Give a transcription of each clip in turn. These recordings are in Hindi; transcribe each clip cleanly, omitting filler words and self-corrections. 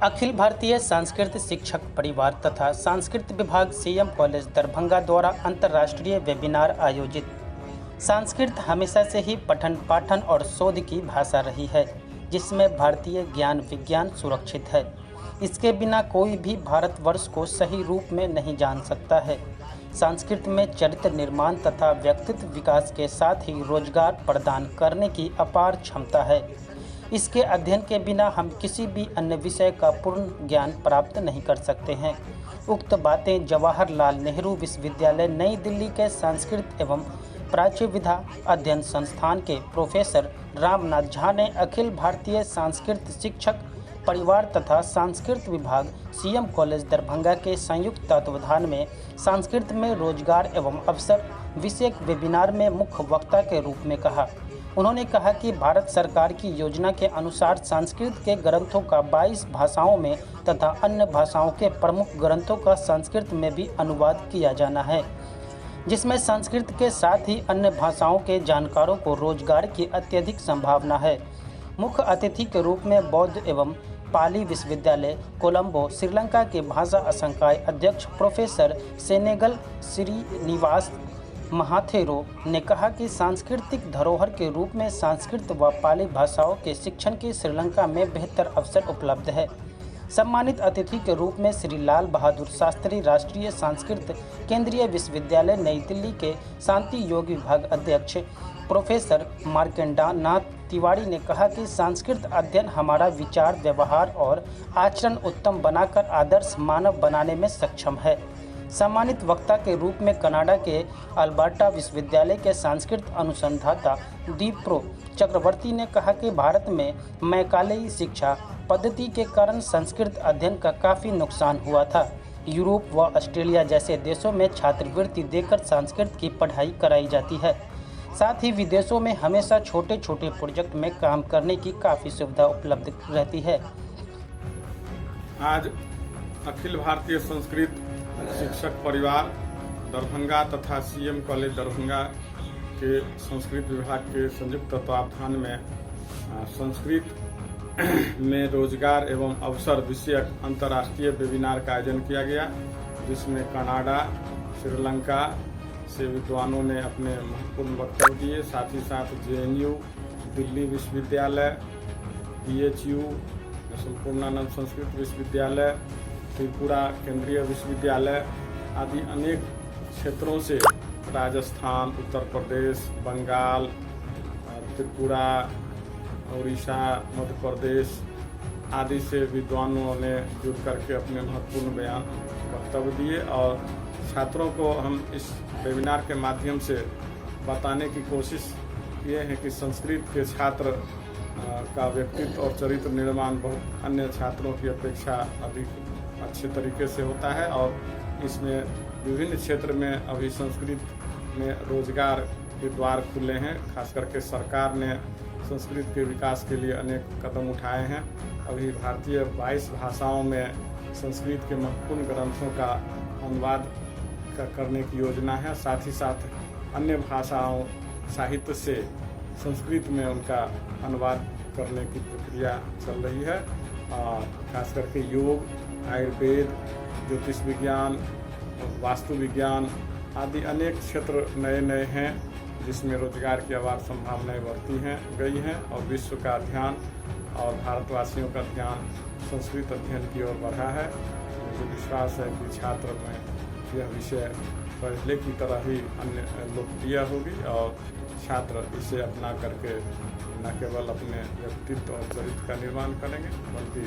अखिल भारतीय संस्कृत शिक्षक परिवार तथा संस्कृत विभाग सीएम कॉलेज दरभंगा द्वारा अंतर्राष्ट्रीय वेबिनार आयोजित। संस्कृत हमेशा से ही पठन पाठन और शोध की भाषा रही है, जिसमें भारतीय ज्ञान विज्ञान सुरक्षित है। इसके बिना कोई भी भारतवर्ष को सही रूप में नहीं जान सकता है। संस्कृत में चरित्र निर्माण तथा व्यक्तित्व विकास के साथ ही रोजगार प्रदान करने की अपार क्षमता है। इसके अध्ययन के बिना हम किसी भी अन्य विषय का पूर्ण ज्ञान प्राप्त नहीं कर सकते हैं। उक्त बातें जवाहरलाल नेहरू विश्वविद्यालय नई दिल्ली के संस्कृत एवं प्राच्य विधा अध्ययन संस्थान के प्रोफेसर रामनाथ झा ने अखिल भारतीय संस्कृत शिक्षक परिवार तथा संस्कृत विभाग सीएम कॉलेज दरभंगा के संयुक्त तत्वावधान में संस्कृत में रोजगार एवं अवसर विषयक वेबिनार में मुख्य वक्ता के रूप में कहा। उन्होंने कहा कि भारत सरकार की योजना के अनुसार संस्कृत के ग्रंथों का 22 भाषाओं में तथा अन्य भाषाओं के प्रमुख ग्रंथों का संस्कृत में भी अनुवाद किया जाना है, जिसमें संस्कृत के साथ ही अन्य भाषाओं के जानकारों को रोजगार की अत्यधिक संभावना है। मुख्य अतिथि के रूप में बौद्ध एवं पाली विश्वविद्यालय कोलंबो श्रीलंका के भाषा संकाय अध्यक्ष प्रोफेसर सेनेगल श्रीनिवास महाथेरो ने कहा कि सांस्कृतिक धरोहर के रूप में संस्कृत व पाली भाषाओं के शिक्षण की श्रीलंका में बेहतर अवसर उपलब्ध है। सम्मानित अतिथि के रूप में श्री लाल बहादुर शास्त्री राष्ट्रीय संस्कृत केंद्रीय विश्वविद्यालय नई दिल्ली के शांति योग विभाग अध्यक्ष प्रोफेसर मार्कंडा नाथ तिवारी ने कहा कि संस्कृत अध्ययन हमारा विचार व्यवहार और आचरण उत्तम बनाकर आदर्श मानव बनाने में सक्षम है। सम्मानित वक्ता के रूप में कनाडा के अल्बर्टा विश्वविद्यालय के संस्कृत अनुसंधाता दीप्रो चक्रवर्ती ने कहा कि भारत में मैकालेई शिक्षा पद्धति के कारण संस्कृत अध्ययन का काफ़ी नुकसान हुआ था। यूरोप व ऑस्ट्रेलिया जैसे देशों में छात्रवृत्ति देकर संस्कृत की पढ़ाई कराई जाती है। साथ ही विदेशों में हमेशा छोटे छोटे प्रोजेक्ट में काम करने की काफ़ी सुविधा उपलब्ध रहती है। आज अखिल भारतीय संस्कृत शिक्षक परिवार दरभंगा तथा सीएम कॉलेज दरभंगा के संस्कृत विभाग के संयुक्त तत्वावधान में संस्कृत में रोजगार एवं अवसर विषयक अंतर्राष्ट्रीय वेबिनार का आयोजन किया गया, जिसमें कनाडा श्रीलंका से विद्वानों ने अपने महत्वपूर्ण वक्तव्य दिए। साथ ही साथ जेएनयू, दिल्ली विश्वविद्यालय, बीएचयू, संपूर्णानंद संस्कृत विश्वविद्यालय, त्रिपुरा केंद्रीय विश्वविद्यालय आदि अनेक क्षेत्रों से राजस्थान, उत्तर प्रदेश, बंगाल, त्रिपुरा, उड़ीसा, मध्य प्रदेश आदि से विद्वानों ने जुड़ करके अपने महत्वपूर्ण बयान वक्तव्य दिए और छात्रों को हम इस वेबिनार के माध्यम से बताने की कोशिश किए हैं कि संस्कृत के छात्र का व्यक्तित्व और चरित्र निर्माण बहुत अन्य छात्रों की अपेक्षा अधिक अच्छे तरीके से होता है और इसमें विभिन्न क्षेत्र में अभी संस्कृत में रोजगार के द्वार खुले हैं। खास करके सरकार ने संस्कृत के विकास के लिए अनेक कदम उठाए हैं। अभी भारतीय 22 भाषाओं में संस्कृत के महत्वपूर्ण ग्रंथों का अनुवाद करने की योजना है। साथ ही साथ अन्य भाषाओं साहित्य से संस्कृत में उनका अनुवाद करने की प्रक्रिया चल रही है। खास करके योग, आयुर्वेद, ज्योतिष विज्ञान, वास्तु विज्ञान आदि अनेक क्षेत्र नए नए हैं, जिसमें रोजगार की अपार संभावनाएं बढ़ती गई हैं और विश्व का ध्यान और भारतवासियों का ध्यान संस्कृत अध्ययन की ओर बढ़ा है। मुझे विश्वास है कि छात्र में यह विषय पहले की तरह ही अन्य लोकप्रिय होगी और छात्र इसे अपना करके न केवल अपने व्यक्तित्व और चरित्र का निर्माण करेंगे, बल्कि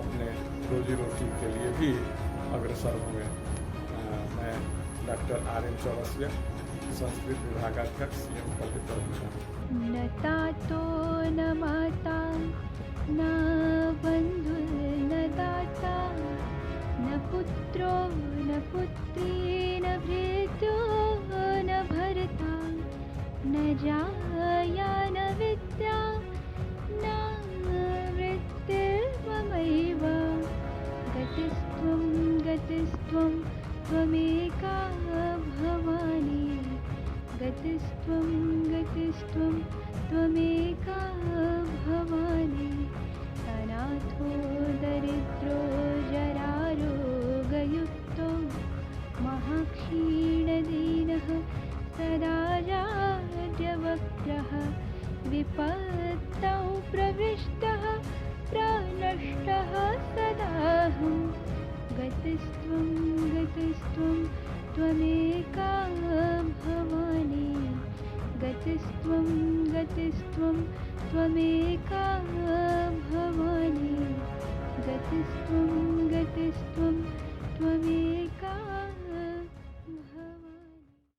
अपने रोजी रोटी के लिए भी अग्रसर होंगे। मैं डॉक्टर आर.एन. चौरसिया, संस्कृत विभागाध्यक्ष, सीएम कॉलेज दरभंगा। न तातो न माता न बंधु न दाता न पुत्रो न पुत्री न भृत्यो न भर्ता न जाया न विद्या न वृत्तिर्ममैव गतिस्त्वं त्वमेका भवानी गतिस्त्वं त्वमेका भवानी। अनाथो दरिद्रो जरारोगयुक्तो महाक्षीणदीनः सदा जाड्यवक्त्रः विपत्तौ प्रविष्टः प्रनष्टः सदाहं गतस्त्वं त्वमेका भवानी गतस्त्वं त्वमेका भवानी गतस्त्वं त्वमेका